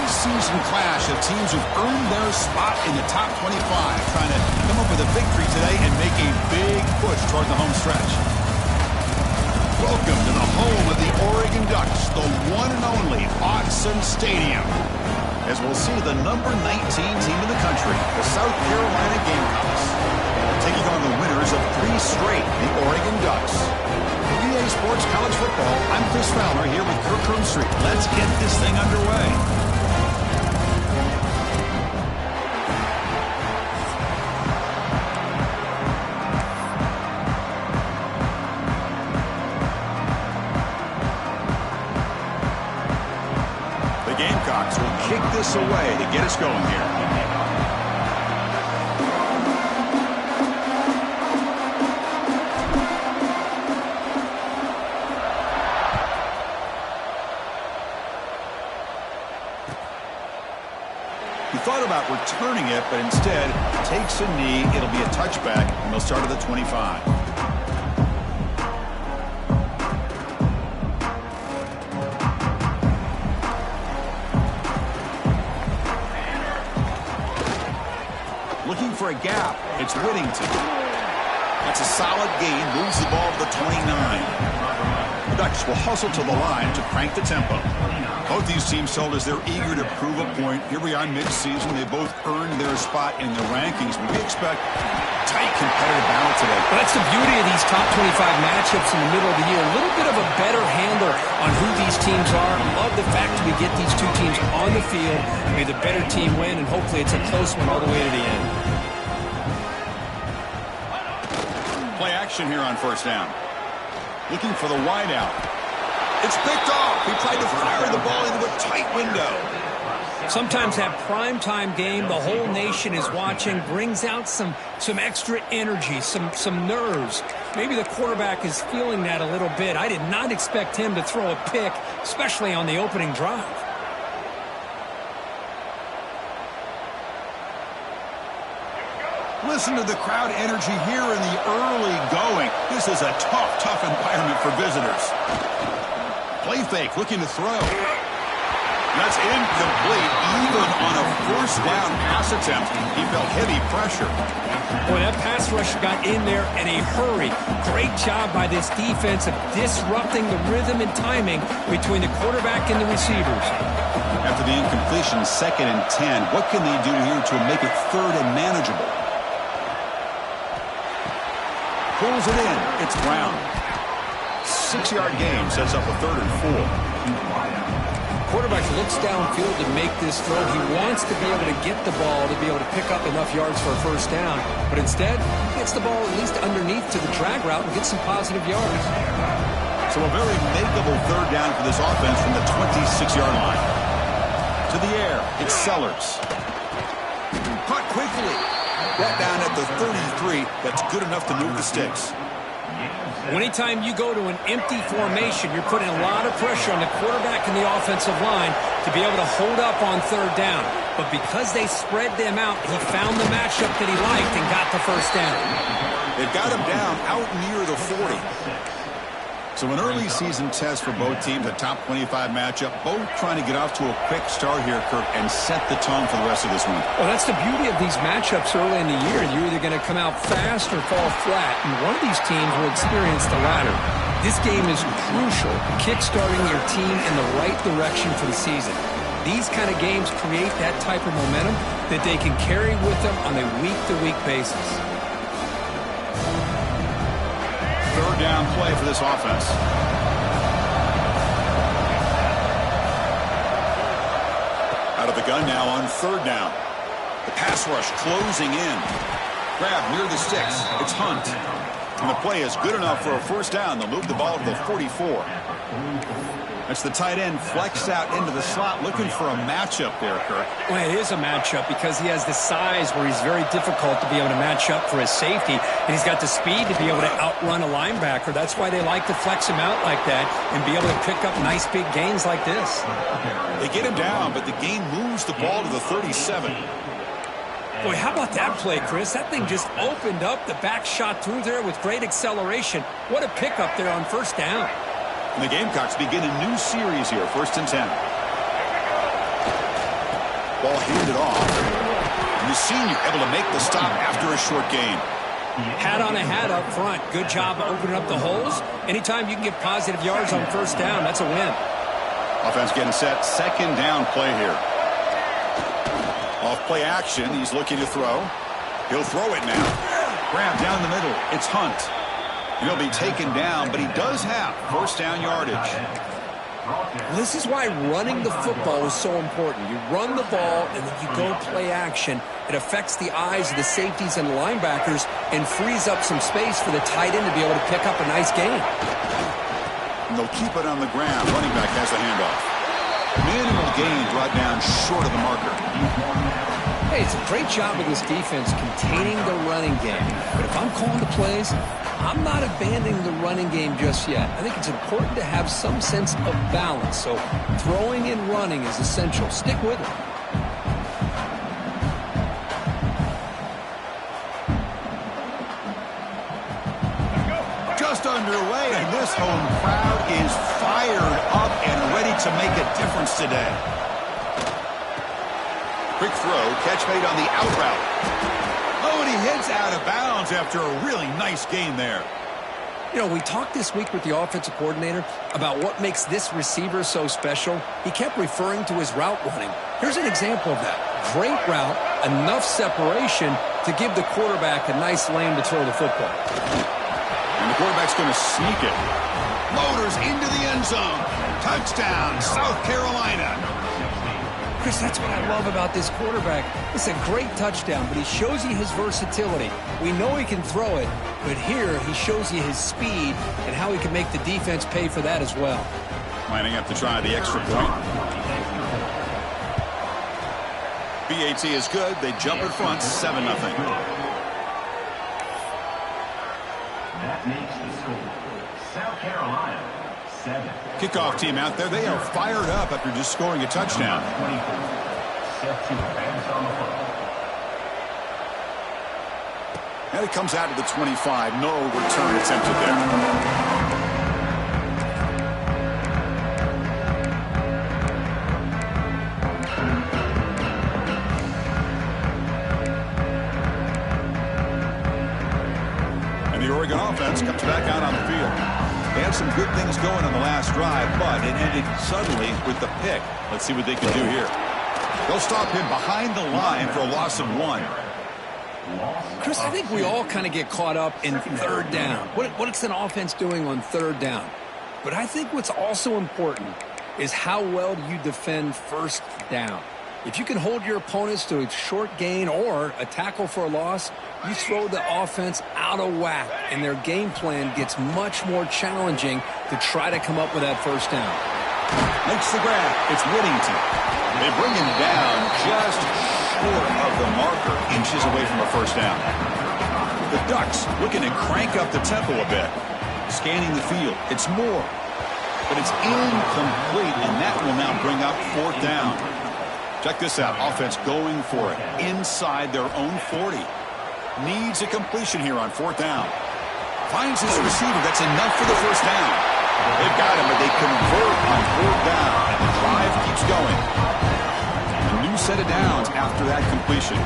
preseason clash of teams who've earned their spot in the top 25, trying to come up with a victory today and make a big push toward the home stretch. Welcome to the home of the Oregon Ducks, the one and only Autzen Stadium, as we'll see the number 19 team in the country, the South Carolina Gamecocks, taking on the winners of 3 straight, the Oregon Ducks. EA Sports College Football, I'm Chris Fowler here with Kirk Roomstreet. Let's get this thing underway. The Gamecocks will kick this away to get us going here. He thought about returning it, but instead takes a knee. It'll be a touchback, and they'll start at the 25. Looking for a gap. It's Whittington. That's a solid gain. Moves the ball to the 29. The Ducks will hustle to the line to crank the tempo. Both these teams told us they're eager to prove a point. Here we are mid-season. They both earned their spot in the rankings. But we expect tight competitive battle today. Well, that's the beauty of these top 25 matchups in the middle of the year. A little bit of a better handle on who these teams are. I love the fact that we get these two teams on the field. May the better team win, and hopefully it's a close one all the way to the end. Play action here on first down. Looking for the wideout. It's picked off. He tried to fire the ball into a tight window. Sometimes that primetime game, the whole nation is watching, brings out some extra energy, some nerves. Maybe the quarterback is feeling that a little bit. I did not expect him to throw a pick, especially on the opening drive. Listen to the crowd energy here in the early going. This is a tough environment for visitors. Play fake, looking to throw. That's incomplete. Even on a first down pass attempt, he felt heavy pressure. Boy, that pass rush got in there in a hurry. Great job by this defense of disrupting the rhythm and timing between the quarterback and the receivers. After the incompletion, 2nd and 10, what can they do here to make it 3rd and manageable? Pulls it in. It's Brown. 6-yard gain sets up a 3rd and 4. Quarterback looks downfield to make this throw. He wants to be able to get the ball to be able to pick up enough yards for a first down. But instead, he gets the ball at least underneath to the drag route and gets some positive yards. So a very makeable 3rd down for this offense from the 26-yard line. To the air, it's Sellers. Caught quickly. Brought down at the 33. That's good enough to move the sticks. Anytime you go to an empty formation, you're putting a lot of pressure on the quarterback and the offensive line to be able to hold up on 3rd down. But because they spread them out, he found the matchup that he liked and got the first down. They've got him down out near the 40. So an early season test for both teams, a top 25 matchup, both trying to get off to a quick start here, Kirk, and set the tone for the rest of this week. Well, that's the beauty of these matchups early in the year. You're either going to come out fast or fall flat, and one of these teams will experience the latter. This game is crucial, kick-starting your team in the right direction for the season. These kind of games create that type of momentum that they can carry with them on a week-to-week basis. 3rd down play for this offense. Out of the gun now on 3rd down. The pass rush closing in. Grab near the sticks. It's Hunt. And the play is good enough for a first down. They'll move the ball to the 44. That's the tight end flexed out into the slot, looking for a matchup there, Kirk. Well, it is a matchup because he has the size where he's very difficult to be able to match up for his safety, and he's got the speed to be able to outrun a linebacker. That's why they like to flex him out like that and be able to pick up nice big gains like this. They get him down, but the gain moves the ball to the 37. Boy, how about that play, Chris? That thing just opened up. The back shot through there with great acceleration. What a pickup there on first down. And the Gamecocks begin a new series here, 1st and 10. ball handed off. And the senior able to make the stop after a short gain. Hat on a hat up front. Good job opening up the holes. Anytime you can get positive yards on first down, that's a win. Offense getting set. Second down play here. Off play action. He's looking to throw. He'll throw it now. Grab down the middle. It's Hunt. He'll be taken down, but he does have first down yardage. This is why running the football is so important. You run the ball, and then you go play action. It affects the eyes of the safeties and linebackers and frees up some space for the tight end to be able to pick up a nice gain. And they'll keep it on the ground. Running back has the handoff. Minimal gain brought down short of the marker. Hey, it's a great job of this defense containing the running game. But if I'm calling the plays, I'm not abandoning the running game just yet. I think it's important to have some sense of balance. So throwing and running is essential. Stick with it. Just underway, and this home crowd is fired up and ready to make a difference today. Quick throw, catch made on the out route. Oh, and he hits out of bounds after a really nice gain there. You know, we talked this week with the offensive coordinator about what makes this receiver so special. He kept referring to his route running. Here's an example of that. Great route, enough separation to give the quarterback a nice lane to throw the football. And the quarterback's going to sneak it. Motors into the end zone. Touchdown, South Carolina. Chris, that's what I love about this quarterback. It's a great touchdown, but he shows you his versatility. We know he can throw it, but here he shows you his speed and how he can make the defense pay for that as well. Lining up to try the extra point. BAT is good. They jump in front, 7-0. That makes the score. South Carolina, 7. Kickoff team out there. They are fired up after just scoring a touchdown. Set to advance on the football. And it comes out of the 25. No return attempted there. And the Oregon offense comes back out on the field. They had some good things going on the last drive, but it ended suddenly with the pick. Let's see what they can do here. They'll stop him behind the line for a loss of 1. Chris, I think we all kind of get caught up in third down. What's an offense doing on third down? But I think what's also important is how well do you defend first down. If you can hold your opponents to a short gain or a tackle for a loss, you throw the offense out of whack, and their game plan gets much more challenging to try to come up with that first down. Makes the grab. It's Whittington. They bring him down just short of the marker, inches away from a first down. The Ducks looking to crank up the tempo a bit. Scanning the field. It's more. But it's incomplete, and that will now bring up fourth down. Check this out. Offense going for it inside their own 40. Needs a completion here on fourth down. Finds his receiver. That's enough for the first down. They've got him, but they convert on fourth down. And the drive keeps going. A new set of downs after that completion.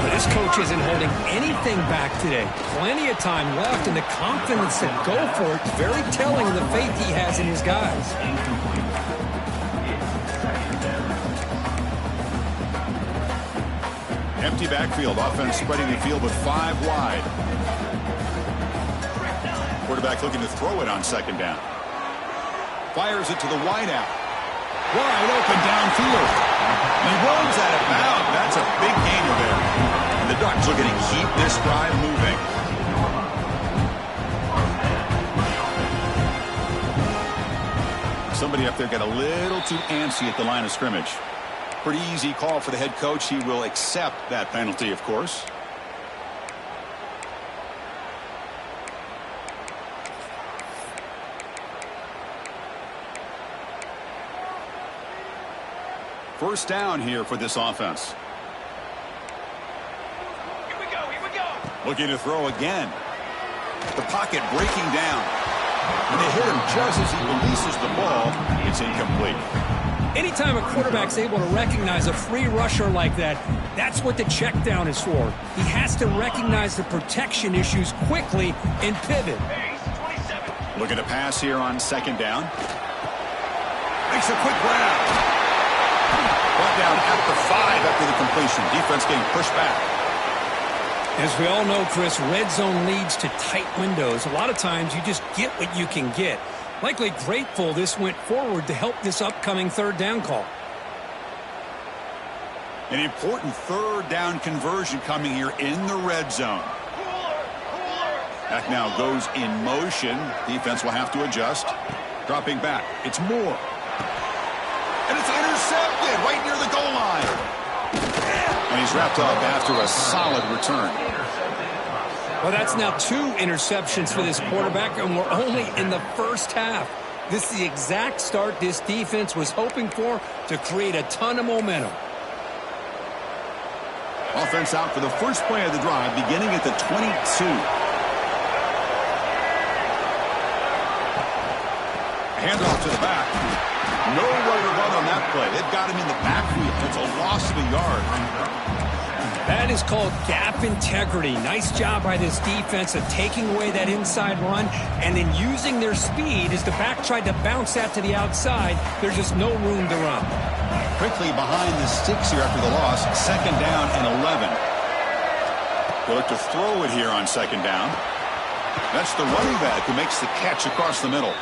But this coach isn't holding anything back today. Plenty of time left, and the confidence to go for it is very telling of the faith he has in his guys. Empty backfield. Offense spreading the field with 5 wide. Quarterback looking to throw it on second down. Fires it to the wideout. Wide open downfield. He runs out of bounds. That's a big gainer there. And the Ducks looking to keep this drive moving. Somebody up there got a little too antsy at the line of scrimmage. Pretty easy call for the head coach. He will accept that penalty, of course. First down here for this offense. Here we go. Looking to throw again. The pocket breaking down. And they hit him just as he releases the ball. It's incomplete. Anytime a quarterback's able to recognize a free rusher like that, that's what the check down is for. He has to recognize the protection issues quickly and pivot. Looking to pass here on second down. Makes a quick grab. Brought down at the 5 after the completion. Defense getting pushed back. As we all know, Chris, red zone leads to tight windows. A lot of times you just get what you can get. Likely grateful this went forward to help this upcoming third down call. An important third down conversion coming here in the red zone. Back now goes in motion. Defense will have to adjust. Dropping back. It's Moore. And it's intercepted right near the goal line. And he's wrapped up after a solid return. Well, that's now 2 interceptions for this quarterback, and we're only in the first half. This is the exact start this defense was hoping for to create a ton of momentum. Offense out for the first play of the drive, beginning at the 22. Handoff to the back. Nowhere to run on that play. They've got him in the backfield. It's a loss of a yard. That is called gap integrity. Nice job by this defense of taking away that inside run and then using their speed as the back tried to bounce that to the outside. There's just no room to run. Quickly behind the sticks here after the loss. Second down and 11. They look to throw it here on second down. That's the running back who makes the catch across the middle.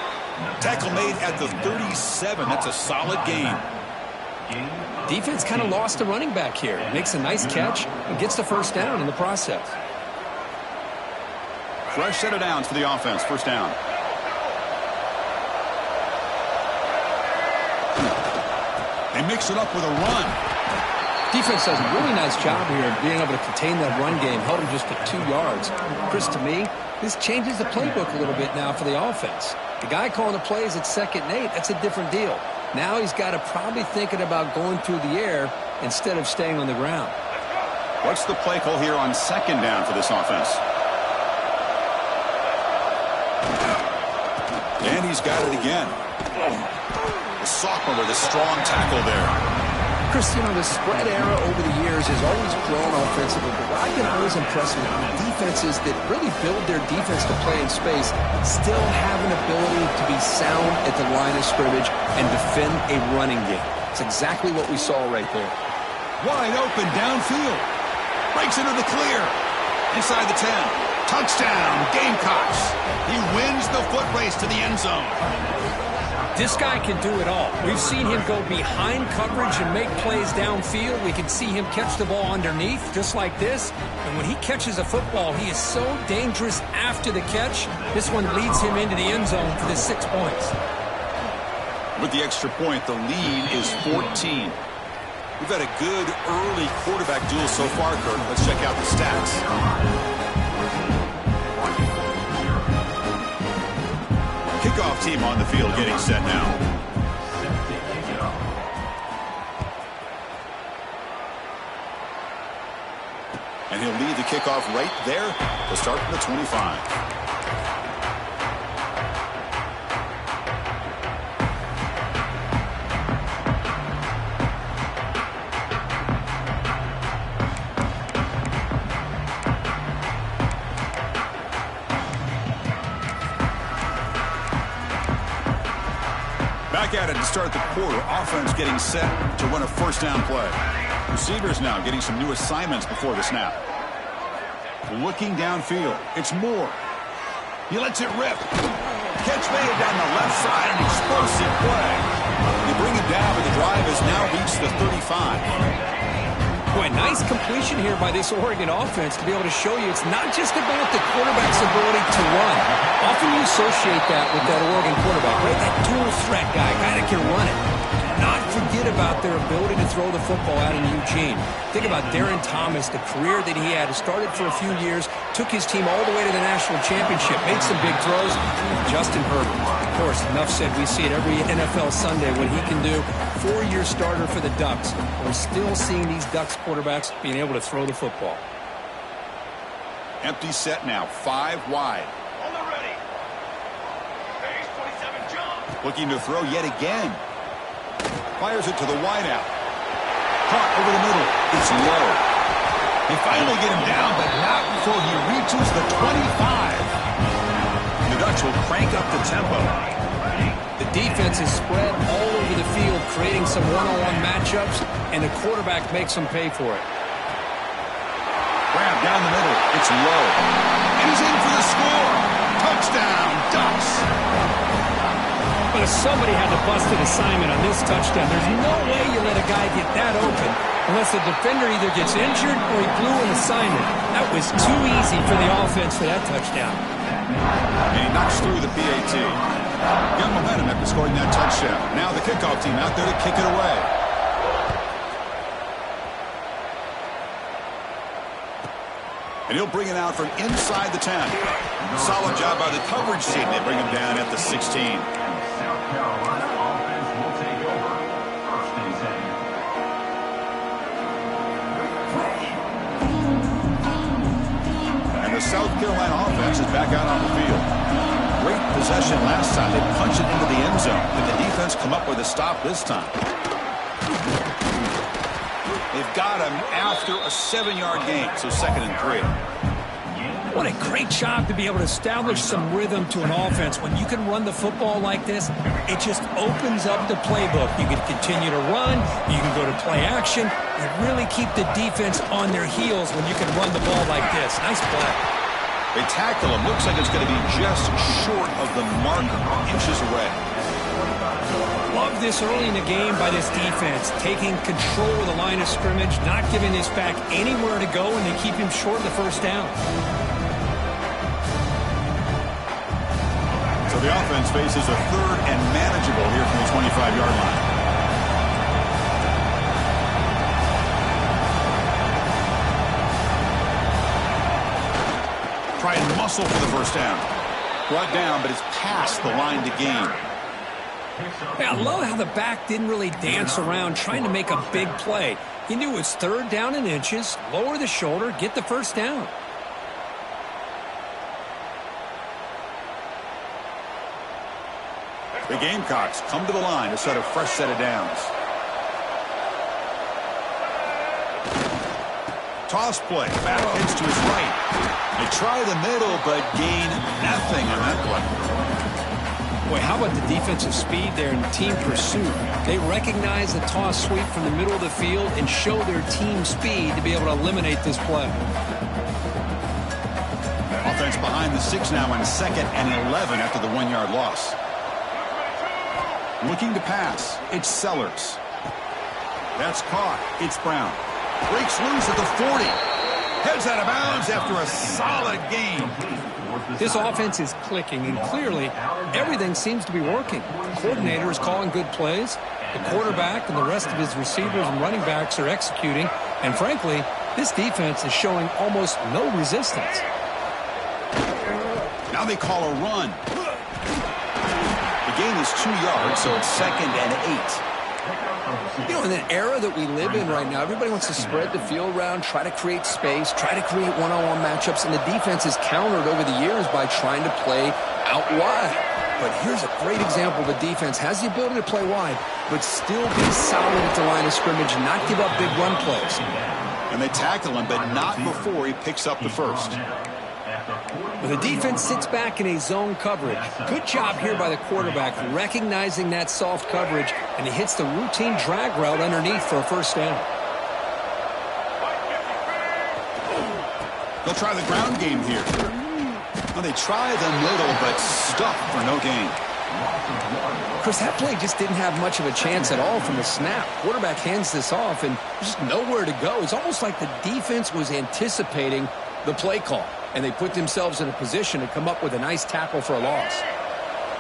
Tackle made at the 37. That's a solid gain. Defense kind of lost the running back here. Makes a nice catch and gets the first down in the process. Fresh set of downs for the offense. First down. They mix it up with a run. Defense does a really nice job here of being able to contain that run game. Held him just to 2 yards. Chris, to me, this changes the playbook a little bit now for the offense. The guy calling the plays at 2nd and 8, that's a different deal. Now he's got to probably thinking about going through the air instead of staying on the ground. What's the play call here on second down for this offense? And he's got it again. The sophomore with a strong tackle there. Chris, you know, the spread era over the years has always grown offensively, but what I can always impress me with defenses that really build their defense to play in space still have an ability to be sound at the line of scrimmage and defend a running game. It's exactly what we saw right there. Wide open downfield. Breaks into the clear. Inside the 10. Touchdown, Gamecocks. He wins the foot race to the end zone. This guy can do it all. We've seen him go behind coverage and make plays downfield. We can see him catch the ball underneath, just like this. And when he catches a football, he is so dangerous after the catch. This one leads him into the end zone for the 6 points. With the extra point, the lead is 14. We've had a good early quarterback duel so far, Kirk. Let's check out the stats. Kickoff team on the field getting set now. And he'll lead the kickoff right there to start from the 25. Back at it to start the quarter. Offense getting set to run a first down play. Receivers now getting some new assignments before the snap. Looking downfield. It's Moore. He lets it rip. Catch made down the left side. An explosive play. They bring it down, but the drive has now reached the 35. Boy, nice completion here by this Oregon offense to be able to show you it's not just about the quarterback's ability to run. Often you associate that with that Oregon quarterback, right? That dual threat guy that can run it. Not forget about their ability to throw the football out in Eugene. Think about Darren Thomas, the career that he had. Started for a few years, took his team all the way to the national championship, made some big throws. Justin Herbert, of course, enough said. We see it every NFL Sunday what he can do. 4-year starter for the Ducks. We're still seeing these Ducks quarterbacks being able to throw the football. Empty set now, 5 wide. On the ready. Phase 27 jump. Looking to throw yet again. Fires it to the wideout. Caught over the middle. It's low. They finally get him down, but not before he reaches the 25. The Ducks will crank up the tempo. The defense is spread all over the field, creating some one-on-one matchups, and the quarterback makes them pay for it. Grab down the middle. It's low. And he's in for the score. Touchdown, Ducks. But if somebody had to bust an assignment on this touchdown, there's no way you let a guy get that open unless the defender either gets injured or he blew an assignment. That was too easy for the offense for that touchdown. And he knocks through the PAT. Got momentum after scoring that touchdown. Now the kickoff team out there to kick it away. And he'll bring it out from inside the 10. Solid job by the coverage team. They bring him down at the 16. South Carolina offense will take over. First and 10. And the South Carolina offense is back out on the field. Great possession last time. They punched it into the end zone. But the defense come up with a stop this time. They've got him after a 7-yard gain, so 2nd and 3. What a great job to be able to establish some rhythm to an offense. When you can run the football like this, it just opens up the playbook. You can continue to run. You can go to play action. And really keep the defense on their heels when you can run the ball like this. Nice play. They tackle him. Looks like it's going to be just short of the mark, inches away. Love this early in the game by this defense, taking control of the line of scrimmage, not giving this back anywhere to go, and they keep him short of the first down. So the offense faces a 3rd and manageable here from the 25-yard line. Try and muscle for the first down. Brought down, but it's past the line to gain. Yeah, I love how the back didn't really dance around trying to make a big play. He knew it was 3rd down and inches, lower the shoulder, get the first down. The Gamecocks come to the line to set a fresh set of downs. Toss play, back pitch to his right. They try the middle, but gain nothing on that play. Boy, how about the defensive speed there and team pursuit? They recognize the toss sweep from the middle of the field and show their team speed to be able to eliminate this play. Offense behind the 6 now on 2nd and 11 after the 1-yard loss. Looking to pass. It's Sellers. That's caught. It's Brown. Breaks loose at the 40. Heads out of bounds after a solid gain. This offense is clicking, and clearly everything seems to be working. The coordinator is calling good plays. The quarterback and the rest of his receivers and running backs are executing. And frankly, this defense is showing almost no resistance. Now they call a run. The gain is 2 yards, so it's 2nd and 8. You know, in an era that we live in right now, everybody wants to spread the field around, try to create space, try to create one-on-one matchups, and the defense is countered over the years by trying to play out wide. But here's a great example of a defense has the ability to play wide, but still be solid at the line of scrimmage, not give up big run plays. And they tackle him, but not before he picks up the first. Well, the defense sits back in a zone coverage. Good job here by the quarterback, recognizing that soft coverage, and he hits the routine drag route underneath for a first down. They'll try the ground game here. Well, they try the middle, but stuck for no gain. Chris, that play just didn't have much of a chance at all from the snap. Quarterback hands this off, and there's just nowhere to go. It's almost like the defense was anticipating the play call, and they put themselves in a position to come up with a nice tackle for a loss.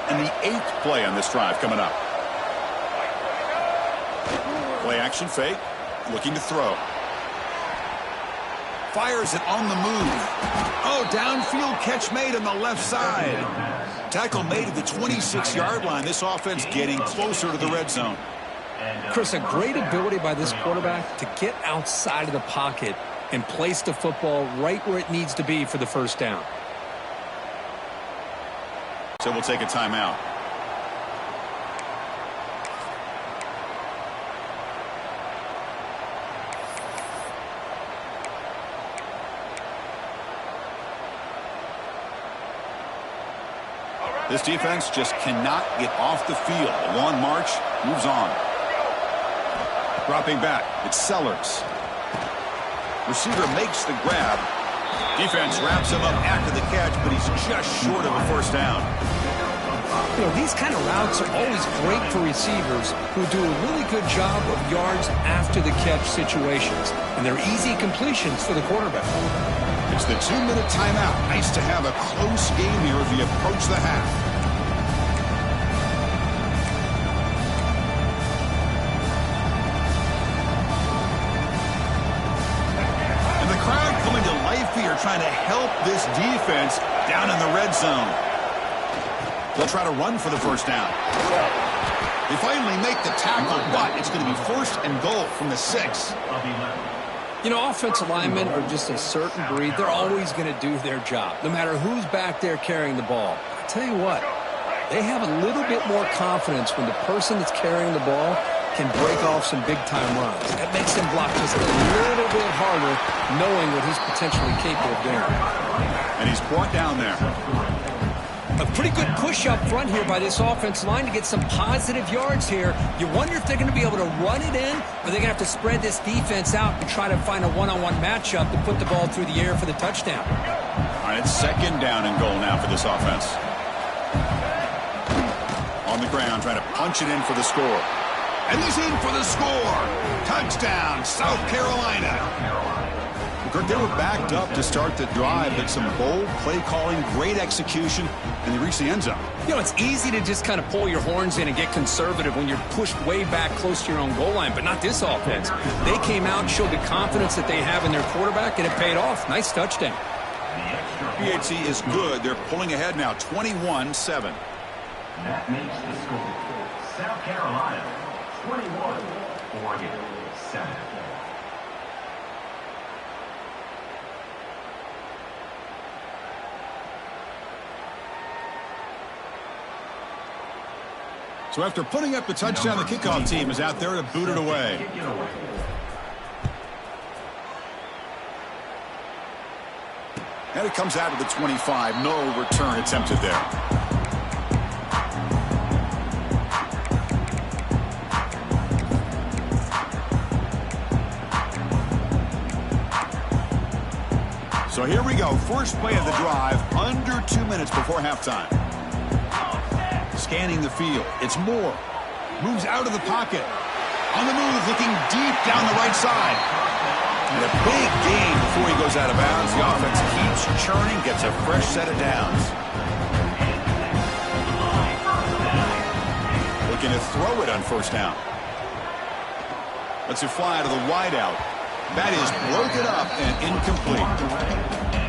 And the 8th play on this drive coming up. Play action fake, looking to throw. Fires it on the move. Oh, downfield catch made on the left side. Tackle made at the 26-yard line. This offense getting closer to the red zone. Chris, a great ability by this quarterback to get outside of the pocket and place the football right where it needs to be for the first down. So we'll take a timeout. This defense just cannot get off the field. A long march moves on. Dropping back, it's Sellers. Receiver makes the grab. Defense wraps him up after the catch, but he's just short of a first down. You know, these kind of routes are always great for receivers who do a really good job of yards after the catch situations. And they're easy completions for the quarterback. It's the 2-minute timeout. Nice to have a close game here as we approach the half. And the crowd coming to life here, trying to help this defense down in the red zone. They'll try to run for the first down. They finally make the tackle, but it's going to be first and goal from the 6. You know, offensive linemen are just a certain breed. They're always going to do their job, no matter who's back there carrying the ball. I tell you what, they have a little bit more confidence when the person that's carrying the ball can break off some big-time runs. That makes them block just a little bit harder, knowing what he's potentially capable of doing. And he's brought down there. A pretty good push up front here by this offensive line to get some positive yards here. You wonder if they're going to be able to run it in, or they're going to have to spread this defense out and try to find a one-on-one matchup to put the ball through the air for the touchdown. All right, it's second down and goal now for this offense. On the ground, trying to punch it in for the score. And he's in for the score. Touchdown, South Carolina. Kirk, they were backed up to start the drive, but some bold play calling, great execution, and they reached the end zone. You know, it's easy to just kind of pull your horns in and get conservative when you're pushed way back close to your own goal line, but not this offense. They came out, showed the confidence that they have in their quarterback, and it paid off. Nice touchdown. PHC is good. They're pulling ahead now, 21-7. That makes the score. South Carolina, 21, Oregon, 7. So after putting up the touchdown, the kickoff team is out there to boot it away. And it comes out of the 25. No return attempted there. So here we go. First play of the drive, under 2 minutes before halftime. Scanning the field. It's Moore. Moves out of the pocket. On the move, looking deep down the right side. And a big gain before he goes out of bounds. The offense keeps churning, gets a fresh set of downs. Looking to throw it on first down. Lets it fly to the wideout. That is broken up and incomplete.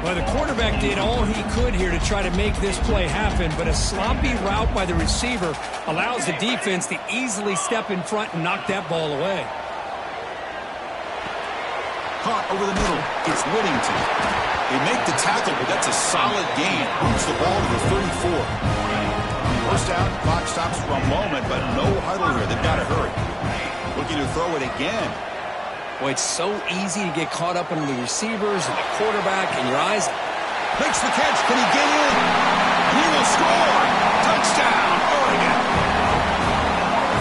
Well, the quarterback did all he could here to try to make this play happen, but a sloppy route by the receiver allows the defense to easily step in front and knock that ball away. Caught over the middle. It's Whittington. They make the tackle, but that's a solid gain. Moves the ball to the 34. First down, clock stops for a moment, but no huddle here. They've got to hurry. Looking to throw it again. Boy, it's so easy to get caught up in the receivers and the quarterback and your eyes. Makes the catch. Can he get in? He will score. Touchdown, Oregon.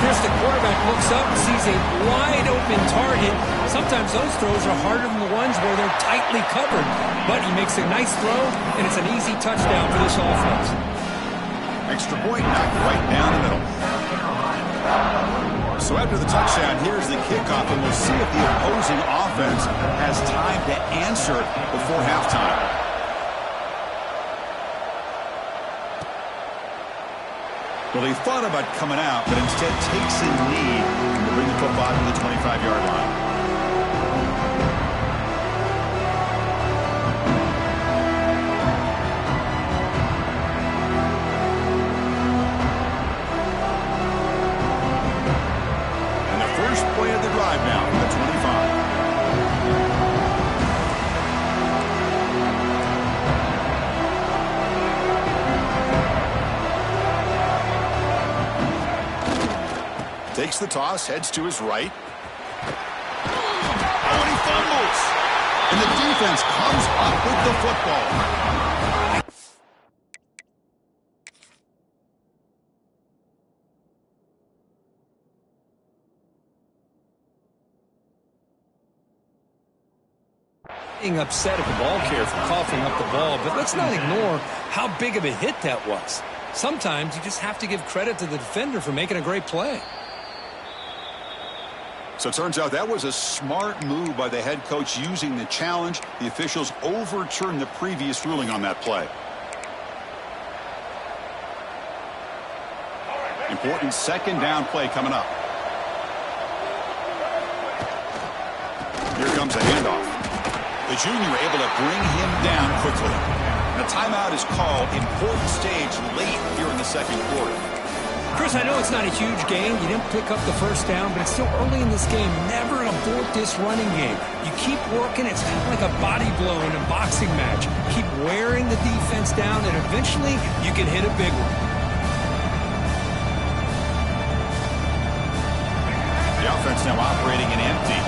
First, the quarterback looks up and sees a wide-open target. Sometimes those throws are harder than the ones where they're tightly covered. But he makes a nice throw, and it's an easy touchdown for this offense. Extra point knocked right down the middle. So after the touchdown, here's the kickoff, and we'll see if the opposing offense has time to answer before halftime. Well, he thought about coming out, but instead takes a knee to bring the football to the 25-yard line. Play of the drive now from the 25. Takes the toss, heads to his right. Oh, and he fumbles. And the defense comes up with the football. Being upset at the ball carrier for coughing up the ball, but let's not ignore how big of a hit that was. Sometimes you just have to give credit to the defender for making a great play. So it turns out that was a smart move by the head coach using the challenge. The officials overturned the previous ruling on that play. Important second down play coming up. Here comes a handoff. The junior able to bring him down quickly. And a timeout is called. Important stage late here in the second quarter. Chris, I know it's not a huge game. You didn't pick up the first down, but it's still early in this game. Never abort this running game. You keep working. It's kind of like a body blow in a boxing match. Keep wearing the defense down, and eventually you can hit a big one. The offense now operating in empty.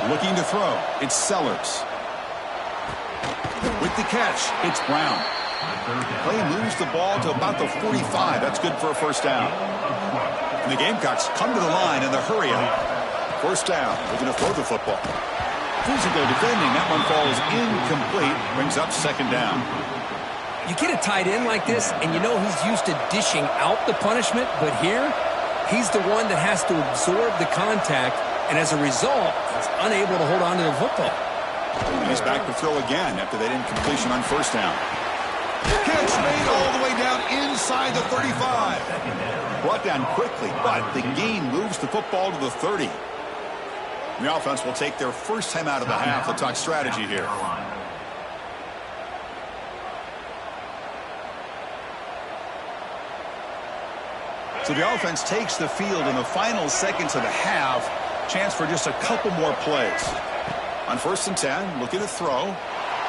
Looking to throw. It's Sellers. With the catch, it's Brown. Play moves the ball to about the 45. That's good for a first down. And the Gamecocks come to the line in the hurry up. First down. They're going to throw the football. Physical defending. That one falls incomplete. Brings up second down. You get a tight end like this, and you know he's used to dishing out the punishment, but here, he's the one that has to absorb the contact, and as a result, he's unable to hold on to the football. And he's back to throw again after that incompletion on first down. Catch made all the way down inside the 35. Brought down quickly, but the gain moves the football to the 30. And the offense will take their first time out of the half to talk strategy here. So the offense takes the field in the final seconds of the half. Chance for just a couple more plays. On first and 10, looking to throw.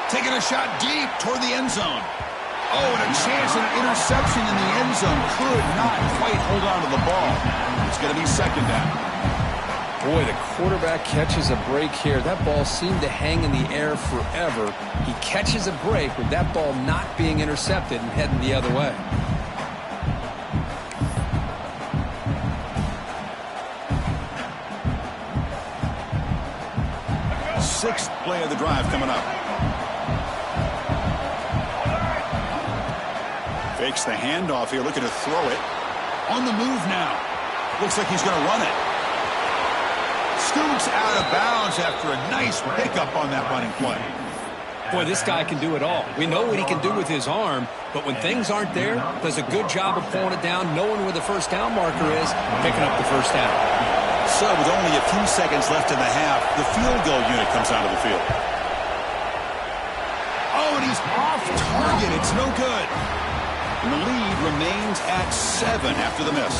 Taking a shot deep toward the end zone. Oh, and a chance at an interception in the end zone. Could not quite hold on to the ball. It's going to be second down. Boy, the quarterback catches a break here. That ball seemed to hang in the air forever. He catches a break with that ball not being intercepted and heading the other way. Sixth play of the drive coming up. Fakes the handoff here, looking to throw it. On the move now. Looks like he's going to run it. Scoots out of bounds after a nice pickup on that running play. Boy, this guy can do it all. We know what he can do with his arm, but when things aren't there, does a good job of pulling it down, knowing where the first down marker is, picking up the first down. So with only a few seconds left in the half, the field goal unit comes out of the field. Oh, and he's off target. It's no good. And the lead remains at 7 after the miss.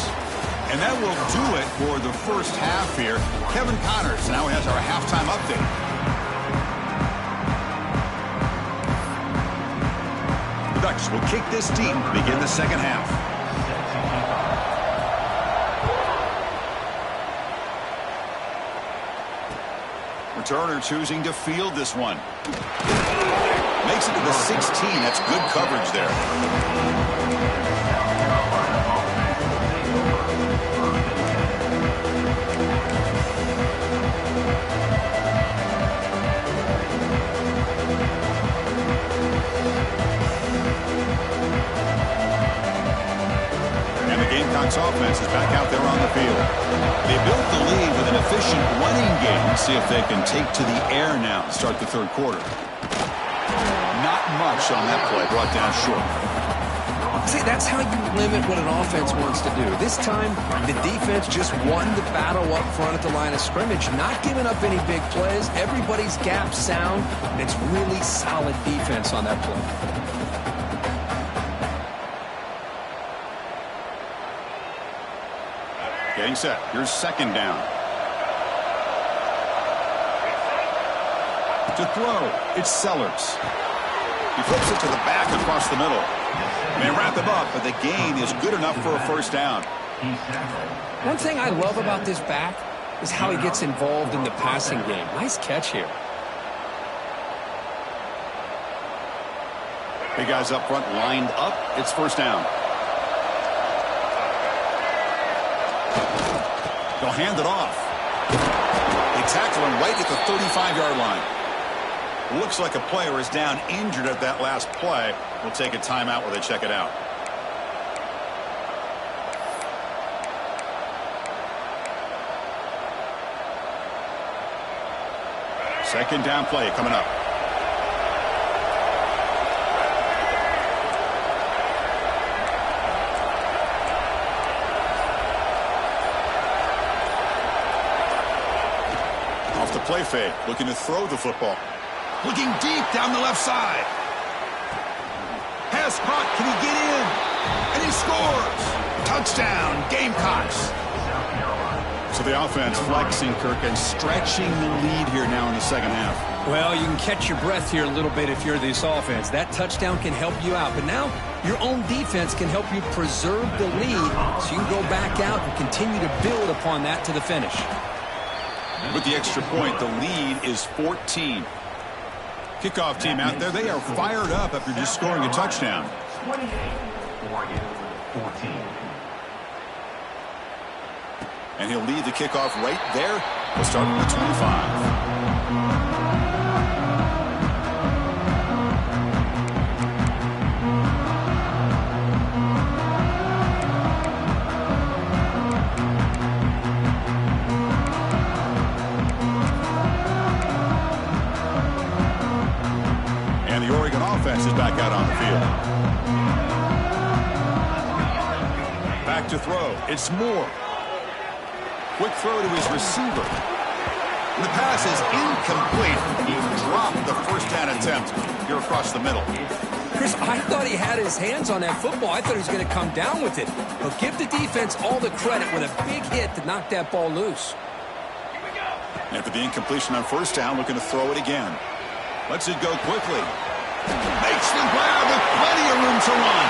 And that will do it for the first half here. Kevin Connors now has our halftime update. The Ducks will kick this deep to begin the second half. Returner choosing to field this one. Makes it to the 16. That's good coverage there. And the Gamecocks offense is back out there on the field. They built the lead with an efficient running game. Let's see if they can take to the air now to start the third quarter. Not much on that play, brought down short. See, that's how you limit what an offense wants to do. This time, the defense just won the battle up front at the line of scrimmage, not giving up any big plays. Everybody's gap sound, and it's really solid defense on that play. Getting set. Here's second down. To throw, it's Sellers. He flips it to the back across the middle. They wrap him up, but the gain is good enough for a first down. One thing I love about this back is how he gets involved in the passing game. Nice catch here. Big guys up front lined up. It's first down. They'll hand it off. They tackle him right at the 35-yard line. Looks like a player is down injured at that last play. We'll take a timeout while they check it out. Second down play coming up. Off the play fake, looking to throw the football. Looking deep down the left side. Pass caught, can he get in? And he scores! Touchdown, Gamecocks. So the offense flexing, Kirk, and stretching the lead here now in the second half. Well, you can catch your breath here a little bit if you're this offense. That touchdown can help you out. But now your own defense can help you preserve the lead so you can go back out and continue to build upon that to the finish. With the extra point, the lead is 14. Kickoff team out there, they are fired up after just scoring a touchdown. 28, Oregon, 14. And he'll lead the kickoff right there. We'll start at the 25. And the Oregon offense is back out on the field. Back to throw. It's Moore. Quick throw to his receiver. And the pass is incomplete. He dropped the first down attempt here across the middle. Chris, I thought he had his hands on that football. I thought he was going to come down with it. But give the defense all the credit with a big hit to knock that ball loose. After the incompletion on first down, looking to throw it again. Lets it go quickly. Makes the grab with plenty of room to run.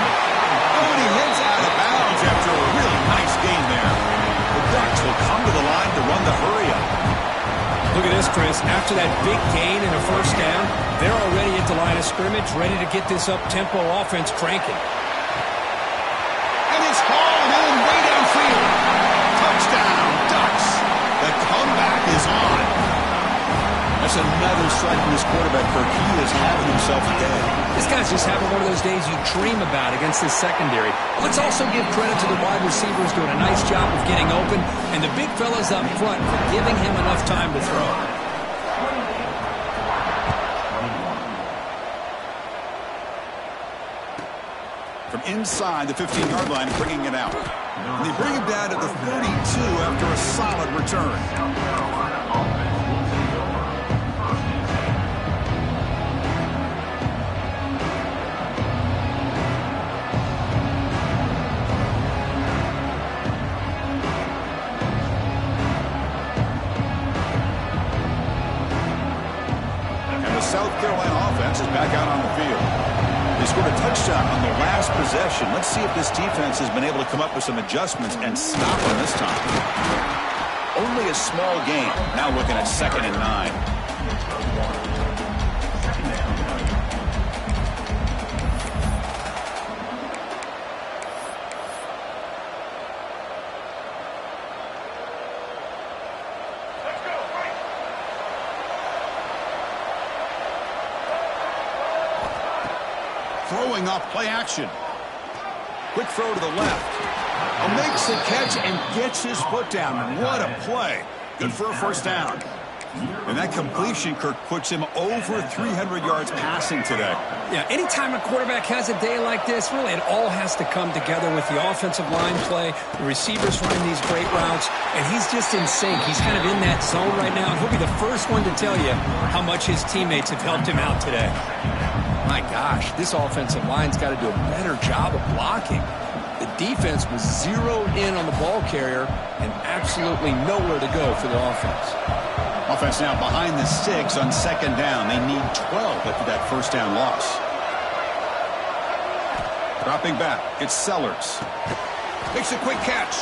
Oh, and he hits out of bounds after a really nice gain there. The Ducks will come to the line to run the hurry-up. Look at this, Chris. After that big gain and a first down, they're already at the line of scrimmage, ready to get this up-tempo offense cranking. And it's hauled in way downfield. Touchdown, Ducks. The comeback is on. That's another strike from his quarterback, Kirk. He is having himself a day. This guy's just having one of those days you dream about against this secondary. Let's also give credit to the wide receivers doing a nice job of getting open, and the big fellas up front for giving him enough time to throw. From inside the 15-yard line, bringing it out. And they bring him down to the 32 after a solid return. South Carolina offense is back out on the field. They scored a touchdown on the last possession. Let's see if this defense has been able to come up with some adjustments and stop them this time. Only a small gain. Now looking at 2nd and 9. Throwing off play action. Quick throw to the left. Makes the catch and gets his foot down. What a play. Good for a first down. And that completion, Kirk, puts him over 300 yards passing today. Yeah, anytime a quarterback has a day like this, really it all has to come together with the offensive line play, the receivers running these great routes, and he's just in sync. He's kind of in that zone right now, and he'll be the first one to tell you how much his teammates have helped him out today. My gosh, this offensive line's got to do a better job of blocking. The defense was zeroed in on the ball carrier and absolutely nowhere to go for the offense. Offense now behind the 6 on 2nd down. They need 12 after that first down loss. Dropping back, it's Sellers. Makes a quick catch.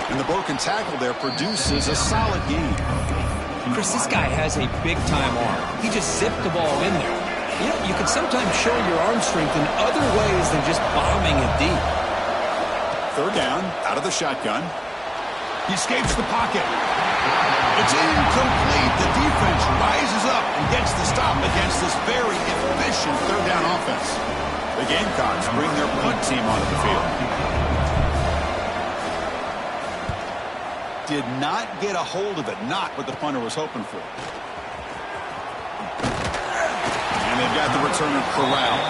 And the broken tackle there produces a solid gain. Chris, this guy has a big-time arm. He just zipped the ball in there. You know, you can sometimes show your arm strength in other ways than just bombing it deep. 3rd down, out of the shotgun. He escapes the pocket. It's incomplete. The defense rises up and gets the stop against this very efficient third down offense. The Gamecocks bring their punt team onto the field. Did not get a hold of it. Not what the punter was hoping for. And they've got the returner corralled.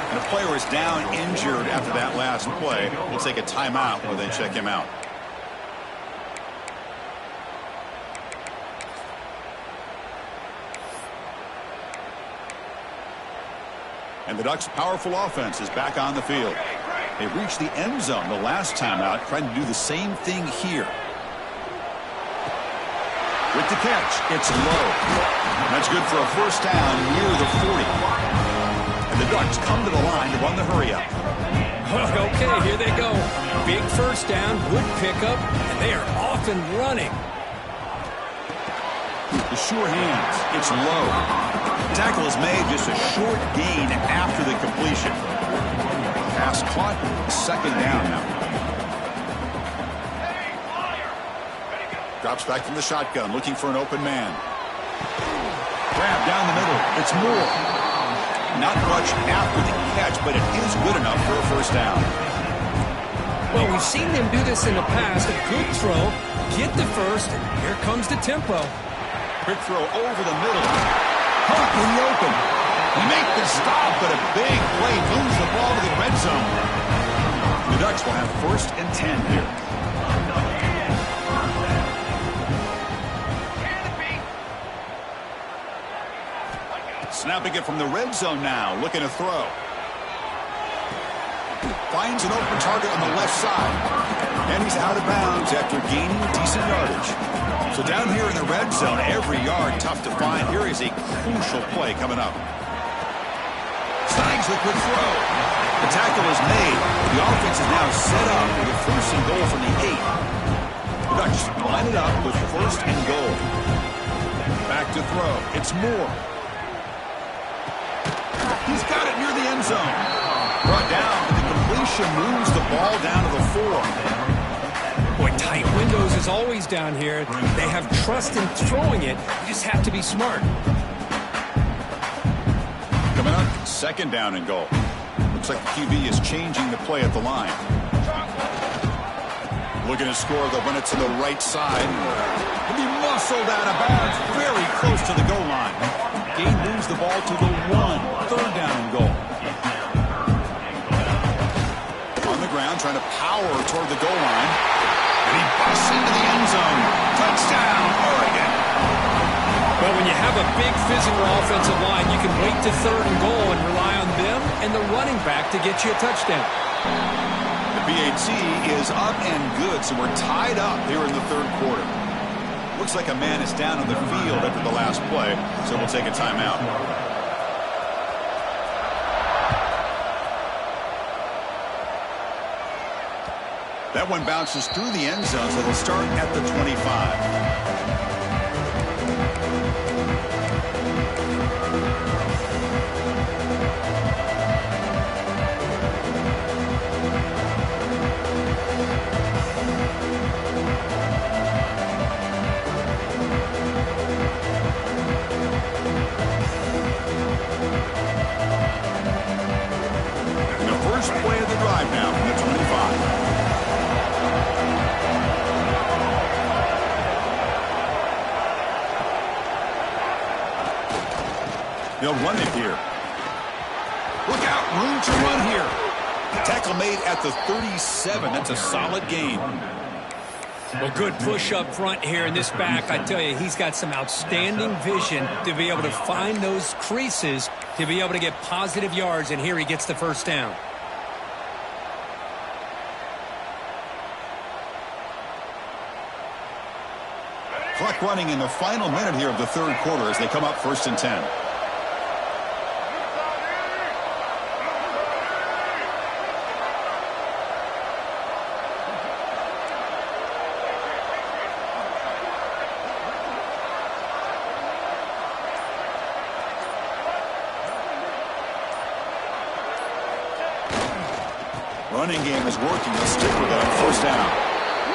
And a player is down injured after that last play. We'll take a timeout while they check him out. And the Ducks' powerful offense is back on the field. They reached the end zone the last time out, trying to do the same thing here. With the catch, it's low. That's good for a first down near the 40. And the Ducks come to the line to run the hurry up. Okay, here they go. Big first down, good pickup, and they are off and running. The sure hands, it's low. Tackle is made, just a short gain after the completion. Pass caught, second down now. Drops back from the shotgun, looking for an open man. Grab down the middle, it's Moore. Not much after the catch, but it is good enough for a first down. Well, we've seen them do this in the past. A good throw, get the first, and here comes the tempo. Quick throw over the middle. Hope in the open. They make the stop, but a big play moves the ball to the red zone. The Ducks will have first and 10 here. Snapping it from the red zone now, looking to throw. Finds an open target on the left side. And he's out of bounds after gaining decent yardage. So down here in the red zone, every yard tough to find. Here is a crucial play coming up. Snags the quick throw. The tackle is made. The offense is now set up with a first and goal from the 8. The Ducks line it up with first and goal. Back to throw. It's Moore. He's got it near the end zone. Brought down, but the completion moves the ball down to the 4. Boy, tight windows is always down here. They have trust in throwing it. You just have to be smart. Coming up, second down and goal. Looks like the QB is changing the play at the line. Looking to score, they'll run it to the right side. He'll be muscled out of bounds, very close to the goal line. Gain moves the ball to the 1, third down and goal. On the ground, trying to power toward the goal line. And he busts into the end zone. Touchdown, Oregon. Well, when you have a big physical offensive line, you can wait to third and goal and rely on them and the running back to get you a touchdown. The BAT is up and good, so we're tied up here in the third quarter. Looks like a man is down on the field after the last play, so we'll take a timeout. That one bounces through the end zone, so they'll start at the 25. Play of the drive now from the 25. They'll run it here. Look out, room to run here. Tackle made at the 37. That's a solid gain. Well, good push up front here in this back. I tell you, he's got some outstanding vision to be able to find those creases, to be able to get positive yards, and here he gets the first down. Clock running in the final minute here of the third quarter as they come up first and 10. Running game is working. Let's stick with that first down.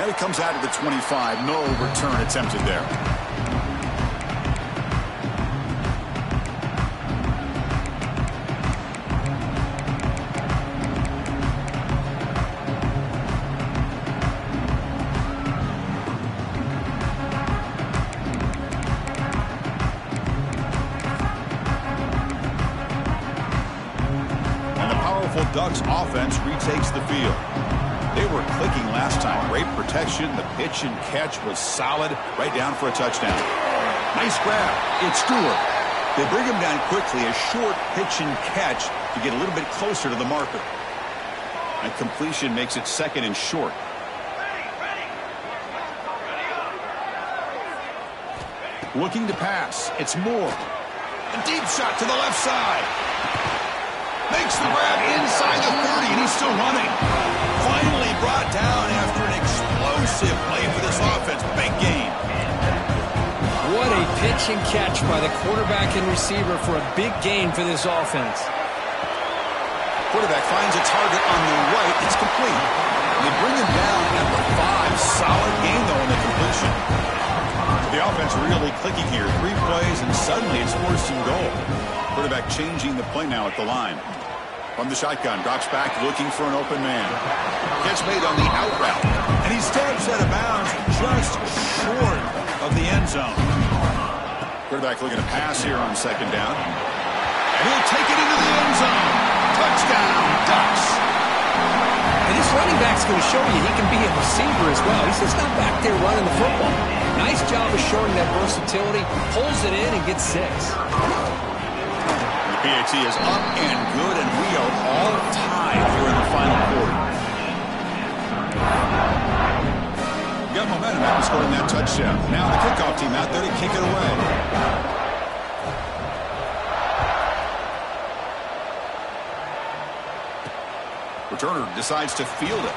And it comes out to the 25. No return attempted there. Ducks offense retakes the field. They were clicking last time. Great protection. The pitch and catch was solid. Right down for a touchdown. Nice grab. It's Stewart. They bring him down quickly. A short pitch and catch to get a little bit closer to the marker. And completion makes it second and short. Looking to pass. It's Moore. A deep shot to the left side. Makes the grab inside the 30, and he's still running. Finally brought down after an explosive play for this offense. Big gain. What a pitch and catch by the quarterback and receiver for a big gain for this offense. Quarterback finds a target on the right. It's complete. They bring him down at the 5. Solid gain, though, in the completion. The offense really clicking here. 3 plays, and suddenly it's 4th and goal. Quarterback changing the play now at the line. From the shotgun, drops back looking for an open man. Gets made on the out route, and he steps out of bounds just short of the end zone. Quarterback looking to pass here on 2nd down. And he'll take it into the end zone. Touchdown, Ducks. And this running back's going to show you he can be a receiver as well. He's just not back there running the football. Nice job of showing that versatility. Pulls it in and gets 6. PAT is up and good, and we are all tied here in the final quarter. We got momentum after scoring that touchdown. Now the kickoff team out there to kick it away. Returner decides to field it.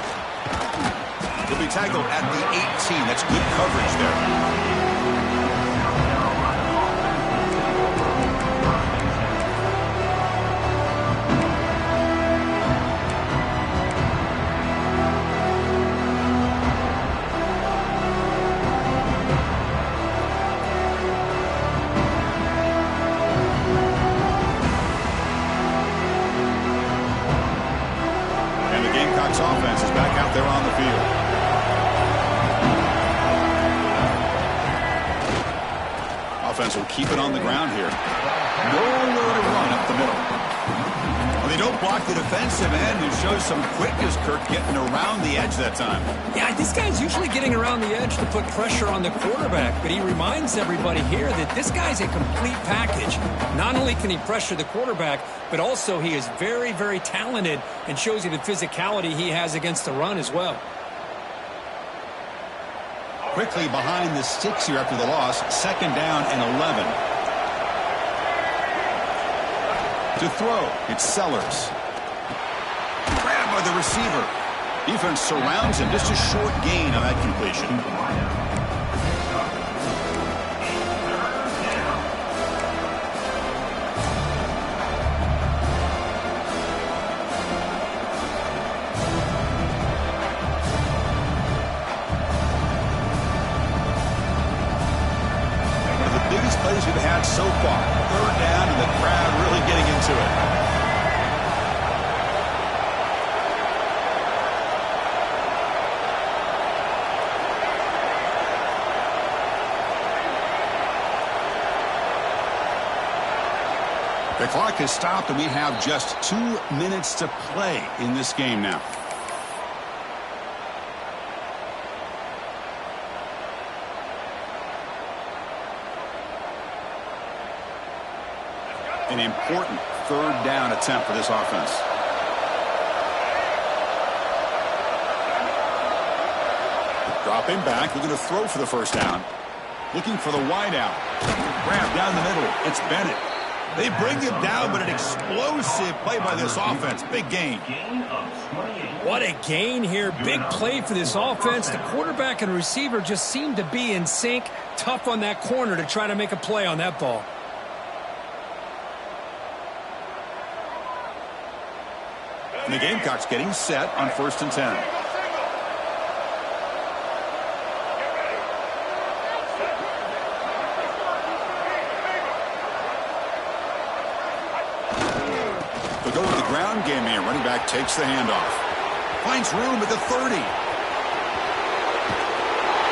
He'll be tackled at the 18. That's good coverage there. Offense is back out there on the field. Offense will keep it on the ground here. Nowhere to run up the middle. Well, they don't block the defensive end, who shows some quickness, Kirk, getting around the edge that time. Yeah, this guy's usually getting around the edge to put pressure on the quarterback, but he reminds everybody here that this guy's a complete package. Not only can he pressure the quarterback, but also he is very, very talented and shows you the physicality he has against the run as well. Quickly behind the sticks here after the loss. 2nd down and 11. To throw, it's Sellers. Grabbed by the receiver. Defense surrounds him. Just a short gain on that completion. Plays we've had so far. 3rd down, and the crowd really getting into it. The clock has stopped, and we have just 2 minutes to play in this game now. An important 3rd down attempt for this offense. Dropping back, looking to throw for the 1st down. Looking for the wide out. Grab down the middle. It's Bennett. They bring him down, but an explosive play by this offense. Big gain. What a gain here. Big play for this offense. The quarterback and receiver just seem to be in sync. Tough on that corner to try to make a play on that ball. And the Gamecocks getting set on 1st and 10. go with the ground game here. Running back takes the handoff. Finds room at the 30.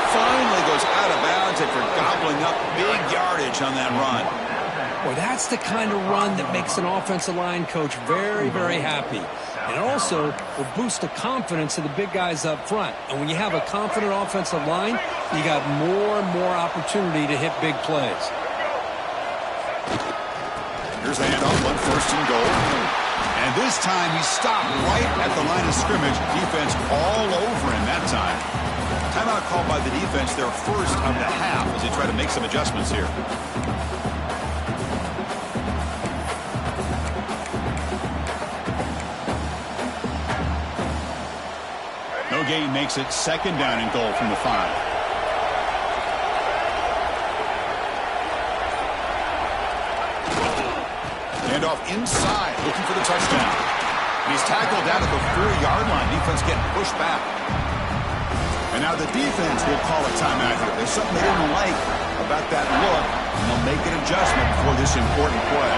Finally goes out of bounds after gobbling up big yardage on that run. Well, that's the kind of run that makes an offensive line coach very, very happy. And also will boost the confidence of the big guys up front. And when you have a confident offensive line, you got more and more opportunity to hit big plays. Here's the handoff on 1st and goal. And this time he stopped right at the line of scrimmage. Defense all over him that time. Timeout called by the defense, their first of the half, as they try to make some adjustments here. No gain makes it 2nd down and goal from the 5. Handoff inside, looking for the touchdown. And he's tackled down at the 4-yard line. Defense getting pushed back. And now the defense will call a timeout here. There's something they didn't like about that look, and they'll make an adjustment for this important play.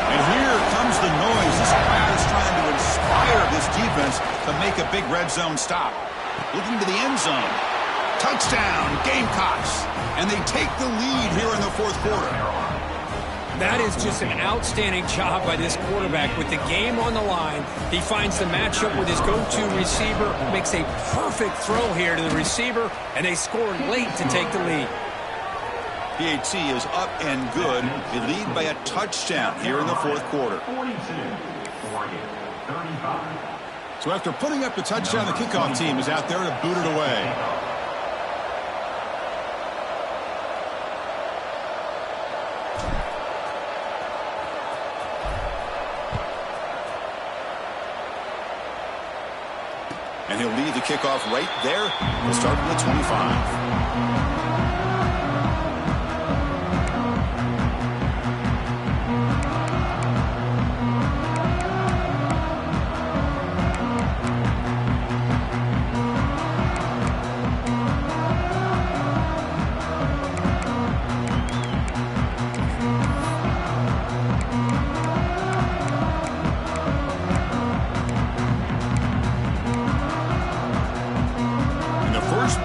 And here comes the noise. This crowd is trying to inspire this defense to make a big red zone stop. Looking to the end zone. Touchdown, Gamecocks. And they take the lead here in the 4th quarter. That is just an outstanding job by this quarterback. With the game on the line, he finds the matchup with his go-to receiver, makes a perfect throw here to the receiver, and they score late to take the lead. PAT is up and good. They lead by a touchdown here in the 4th quarter. 42, 40, 35. So after putting up the touchdown, the kickoff team is out there to boot it away. And he'll leave the kickoff right there. We'll start from the 25.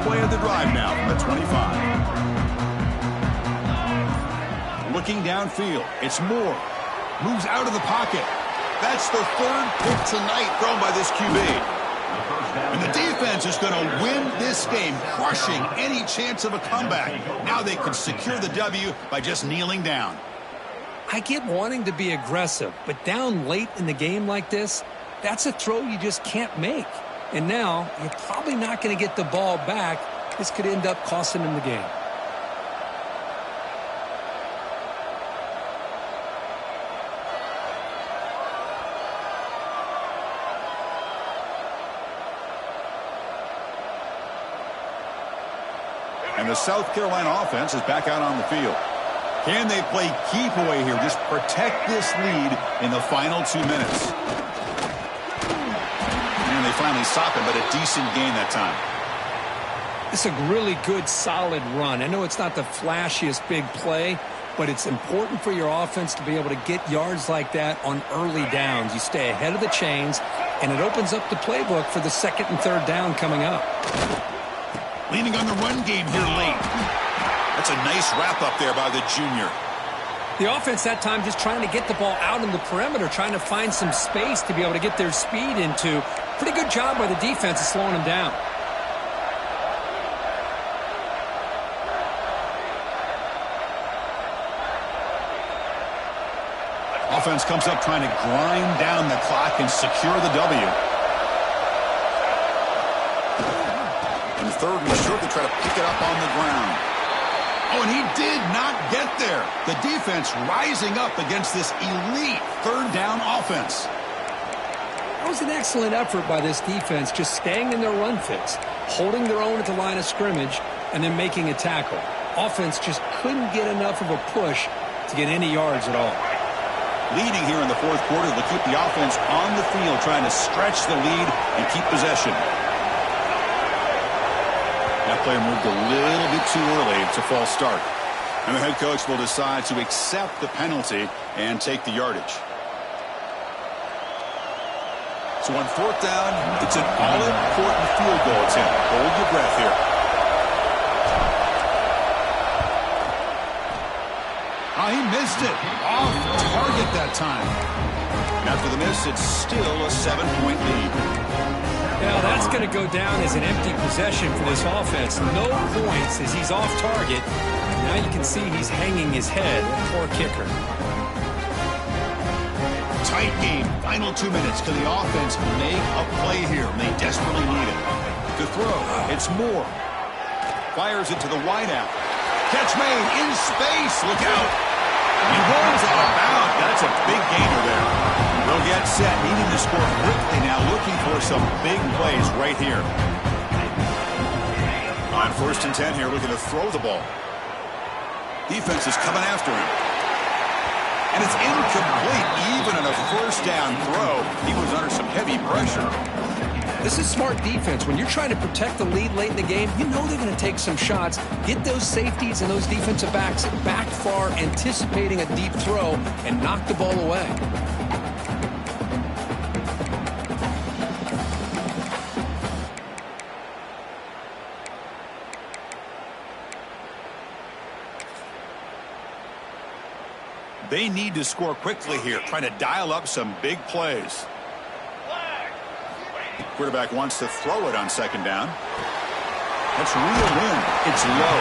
Play of the drive now from the 25. Looking downfield, it's Moore. Moves out of the pocket. That's the 3rd pick tonight thrown by this QB. And the defense is going to win this game, crushing any chance of a comeback. Now they can secure the W by just kneeling down. I get wanting to be aggressive, but down late in the game like this, that's a throw you just can't make. And now, you're probably not going to get the ball back. This could end up costing him the game. And the South Carolina offense is back out on the field. Can they play keep away here? Just protect this lead in the final 2 minutes. And they finally stop him, but a decent gain that time. It's a really good, solid run. I know it's not the flashiest big play, but it's important for your offense to be able to get yards like that on early downs. You stay ahead of the chains, and it opens up the playbook for the 2nd and 3rd down coming up. Leaning on the run game here late. That's a nice wrap up there by the junior. The offense that time just trying to get the ball out in the perimeter, trying to find some space to be able to get their speed into. Pretty good job by the defense of slowing them down. Offense comes up trying to grind down the clock and secure the W. And 3rd and short, they try to pick it up on the ground. Oh, and he did not get there. The defense rising up against this elite 3rd down offense. That was an excellent effort by this defense, just staying in their run fits, holding their own at the line of scrimmage, and then making a tackle. Offense just couldn't get enough of a push to get any yards at all. Leading here in the 4th quarter, they'll keep the offense on the field, trying to stretch the lead and keep possession. That player moved a little bit too early. It's a false start. And the head coach will decide to accept the penalty and take the yardage. So on fourth down, it's an all-important field goal attempt. Hold your breath here. Oh, he missed it. Off target that time. After the miss, it's still a 7-point lead. Now that's going to go down as an empty possession for this offense. No points as he's off target. Now you can see he's hanging his head. Poor kicker. Tight game. Final 2 minutes. Can the offense make a play here? They desperately need it. To throw, it's Moore. Fires it to the wideout. Catch made in space. Look out. He rolls out of bounds. That's a big gainer there. They'll get set, needing to score quickly now, looking for some big plays right here. On 1st and 10 here, looking to throw the ball. Defense is coming after him. And it's incomplete. Even on a 1st down throw, he was under some heavy pressure. This is smart defense. When you're trying to protect the lead late in the game, you know they're going to take some shots. Get those safeties and those defensive backs back far, anticipating a deep throw, and knock the ball away. They need to score quickly here, trying to dial up some big plays. Quarterback wants to throw it on 2nd down. That's reeled in. It's low.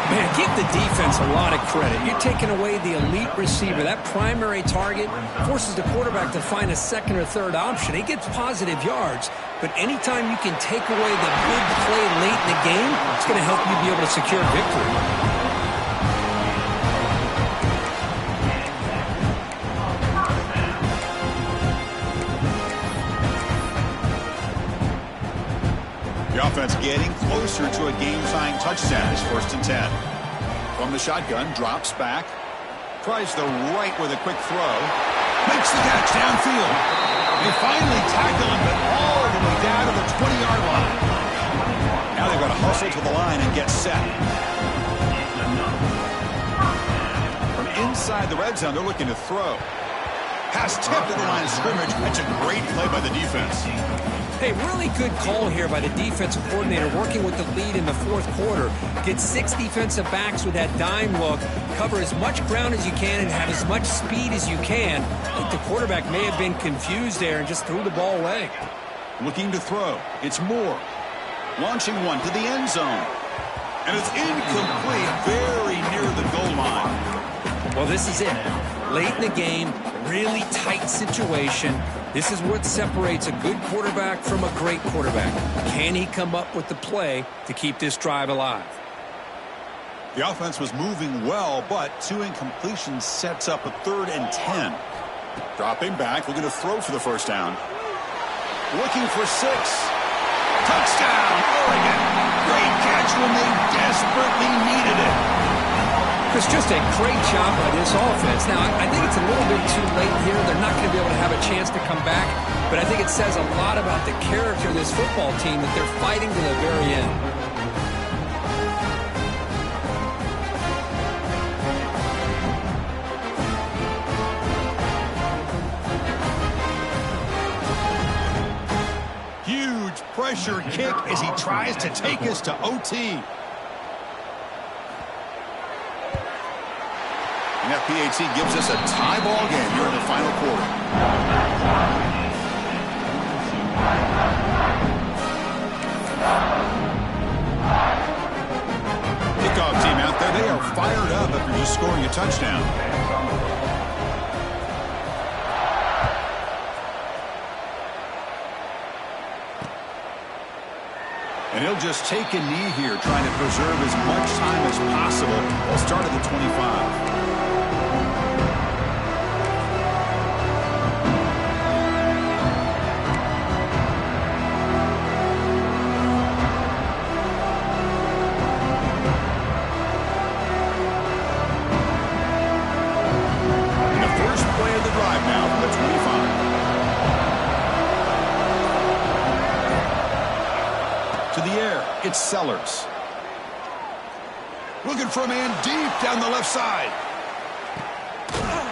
Man, give the defense a lot of credit. You're taking away the elite receiver. That primary target forces the quarterback to find a 2nd or 3rd option. He gets positive yards, but anytime you can take away the big play late in the game, it's going to help you be able to secure victory. The offense getting closer to a game-tying touchdown. It's 1st and 10. From the shotgun, drops back. Tries the right with a quick throw. Makes the catch downfield. They finally tackle him, but all the way down to the 20-yard line. Now they've got to hustle to the line and get set. From inside the red zone, they're looking to throw. Pass tipped at the line of scrimmage. That's a great play by the defense. Hey, really good call here by the defensive coordinator working with the lead in the 4th quarter. Get 6 defensive backs with that dime look. Cover as much ground as you can and have as much speed as you can. I think the quarterback may have been confused there and just threw the ball away. Looking to throw. It's Moore. Launching one to the end zone. And it's incomplete, very near the goal line. Well, this is it. Late in the game, really tight situation. This is what separates a good quarterback from a great quarterback. Can he come up with the play to keep this drive alive? The offense was moving well, but 2 incompletions sets up a 3rd and 10. Dropping back, looking to throw for the 1st down. Looking for 6. Touchdown, Oregon. Great catch when they desperately needed it. It's just a great job by this offense. Now, I think it's a little bit too late here. They're not going to be able to have a chance to come back. But I think it says a lot about the character of this football team that they're fighting to the very end. Huge pressure kick as he tries to take us to OT. And FPAT gives us a tie ball game here in the final quarter. Kickoff team out there. They are fired up after just scoring a touchdown. And he'll just take a knee here, trying to preserve as much time as possible. We'll start at the 25. It's Sellers. Looking for a man deep down the left side.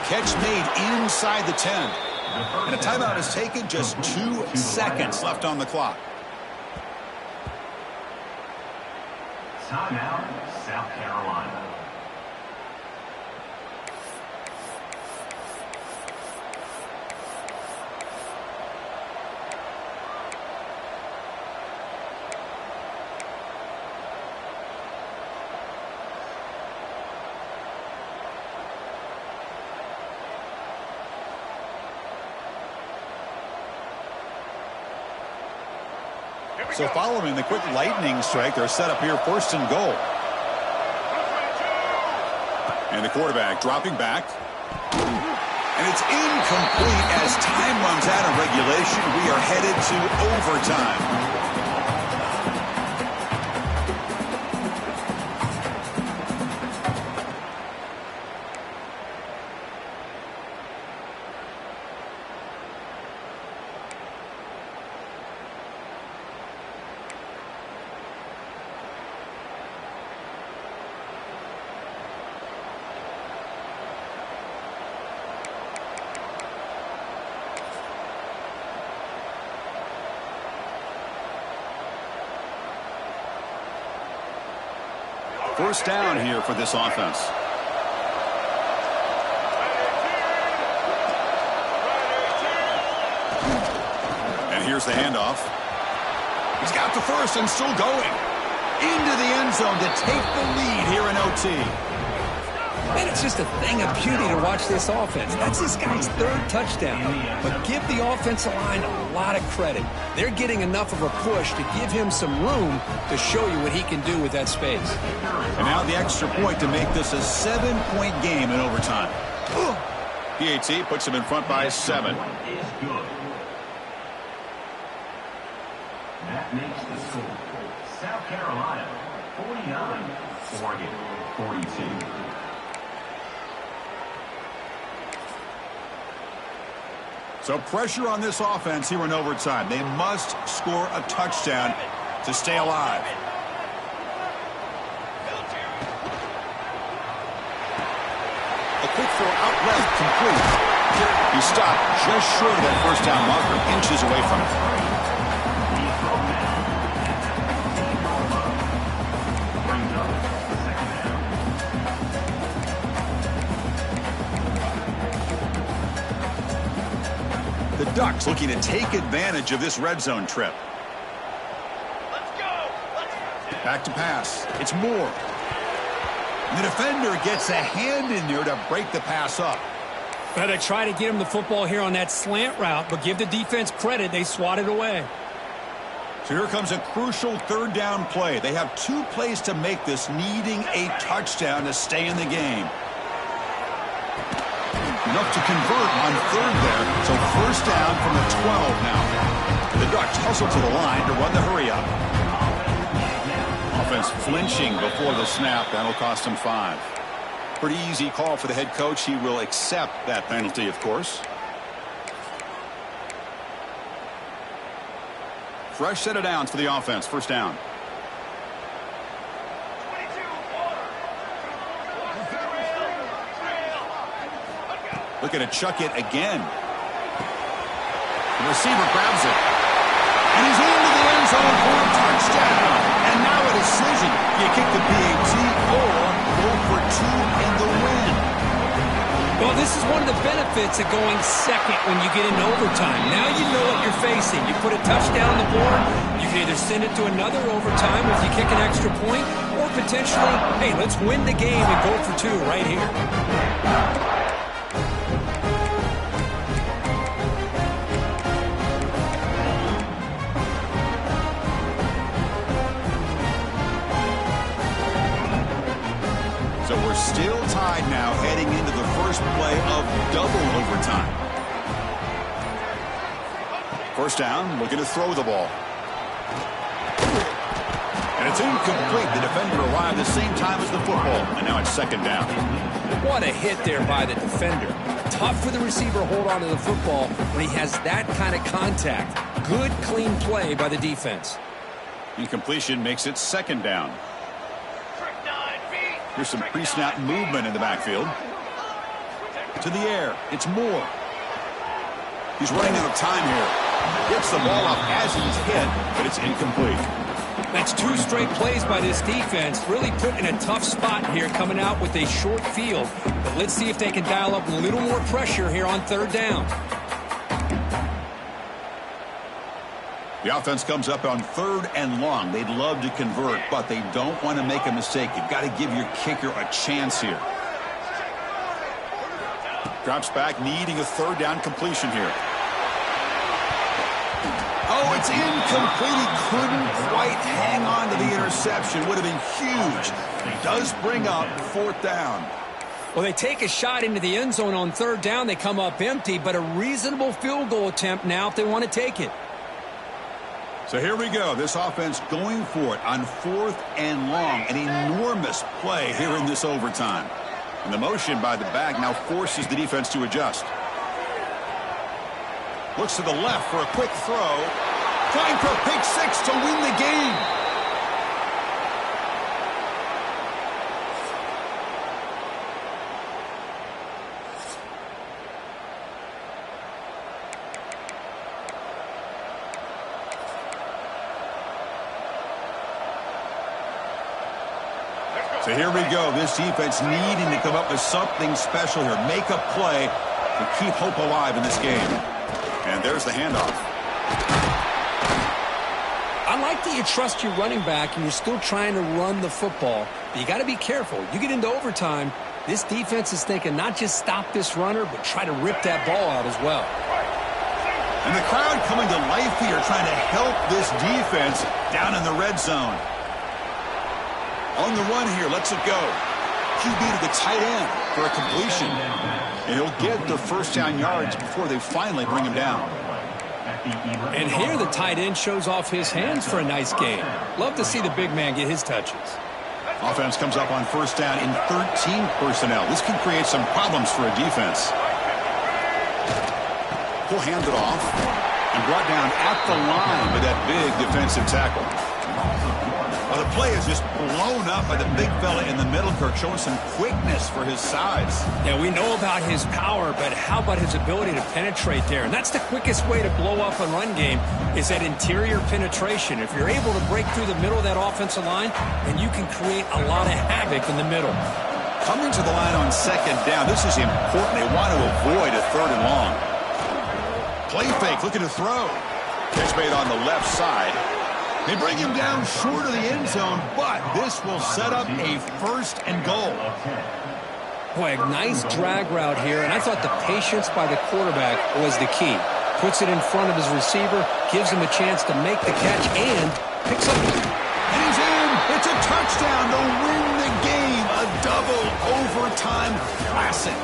Catch made inside the 10. And a timeout is taken, just 2 seconds left on the clock. Timeout, South Carolina. So following the quick lightning strike, they're set up here, first and goal. And the quarterback dropping back. And it's incomplete as time runs out of regulation. We are headed to overtime. First down here for this offense. And here's the handoff. He's got the first and still going. Into the end zone to take the lead here in OT. Man, it's just a thing of beauty to watch this offense. That's this guy's third touchdown. But give the offensive line a lot of credit. They're getting enough of a push to give him some room to show you what he can do with that space. And now the extra point to make this a 7-point game in overtime. PAT puts him in front by 7. That makes the score South Carolina 49, Oregon 42. So pressure on this offense here in overtime. They must score a touchdown to stay alive. A quick throw out left, complete. He stopped just short of that first down marker, inches away from it. The Ducks looking to take advantage of this red zone trip. Back to pass. It's Moore. The defender gets a hand in there to break the pass up. Well, they try to get him the football here on that slant route, but give the defense credit. They swatted away. So here comes a crucial third down play. They have 2 plays to make this, needing a touchdown to stay in the game. Enough to convert on third there. So first down from the 12 now. The Ducks hustle to the line to run the hurry up. Offense flinching before the snap. That'll cost him 5. Pretty easy call for the head coach. He will accept that penalty, of course. Fresh set of downs for the offense. First down. Looking to chuck it again. The receiver grabs it. And he's into the end zone for a touchdown. And now a decision. You kick the PAT or go for 2 in the win. Well, this is one of the benefits of going second when you get into overtime. Now you know what you're facing. You put a touchdown on the board, you can either send it to another overtime if you kick an extra point, or potentially, hey, let's win the game and go for 2 right here. So we're still tied now heading into the first play of double overtime. First down, looking to throw the ball. And it's incomplete. The defender arrived the same time as the football. And now it's second down. What a hit there by the defender. Tough for the receiver to hold on to the football when he has that kind of contact. Good, clean play by the defense. Incompletion makes it second down. Here's some pre-snap movement in the backfield. To the air. It's Moore. He's running out of time here. Gets the ball up as he's hit, but it's incomplete. That's 2 straight plays by this defense. Really put in a tough spot here coming out with a short field. But let's see if they can dial up a little more pressure here on 3rd down. The offense comes up on 3rd and long. They'd love to convert, but they don't want to make a mistake. You've got to give your kicker a chance here. Drops back, needing a 3rd down completion here. Oh, it's incomplete. He couldn't quite hang on to the interception. Would have been huge. He does bring up 4th down. Well, they take a shot into the end zone on 3rd down. They come up empty, but a reasonable field goal attempt now if they want to take it. So here we go. This offense going for it on 4th and long. An enormous play here in this overtime. And the motion by the back now forces the defense to adjust. Looks to the left for a quick throw. Trying for a pick 6 to win the game. So here we go. This defense needing to come up with something special here. Make a play to keep hope alive in this game. And there's the handoff. I like that you trust your running back and you're still trying to run the football. But you got to be careful. You get into overtime, this defense is thinking not just stop this runner, but try to rip that ball out as well. And the crowd coming to life here, trying to help this defense down in the red zone. On the run here, lets it go. QB to the tight end for a completion. And he'll get the 1st down yards before they finally bring him down. And here the tight end shows off his hands for a nice game. Love to see the big man get his touches. Offense comes up on 1st down in 13 personnel. This can create some problems for a defense. He'll hand it off and brought down at the line with that big defensive tackle. Well, the play is just blown up by the big fella in the middle, Kirk, showing some quickness for his size. Yeah, we know about his power, but how about his ability to penetrate there? And that's the quickest way to blow up a run game is that interior penetration. If you're able to break through the middle of that offensive line, then you can create a lot of havoc in the middle. Coming to the line on 2nd down, this is important. They want to avoid a 3rd and long. Play fake, looking to throw. Catch made on the left side. They bring him down short of the end zone, but this will set up a 1st and goal. Boy, a nice drag route here, and I thought the patience by the quarterback was the key. Puts it in front of his receiver, gives him a chance to make the catch, and picks up. And he's in. It's a touchdown to win the game. A double overtime classic.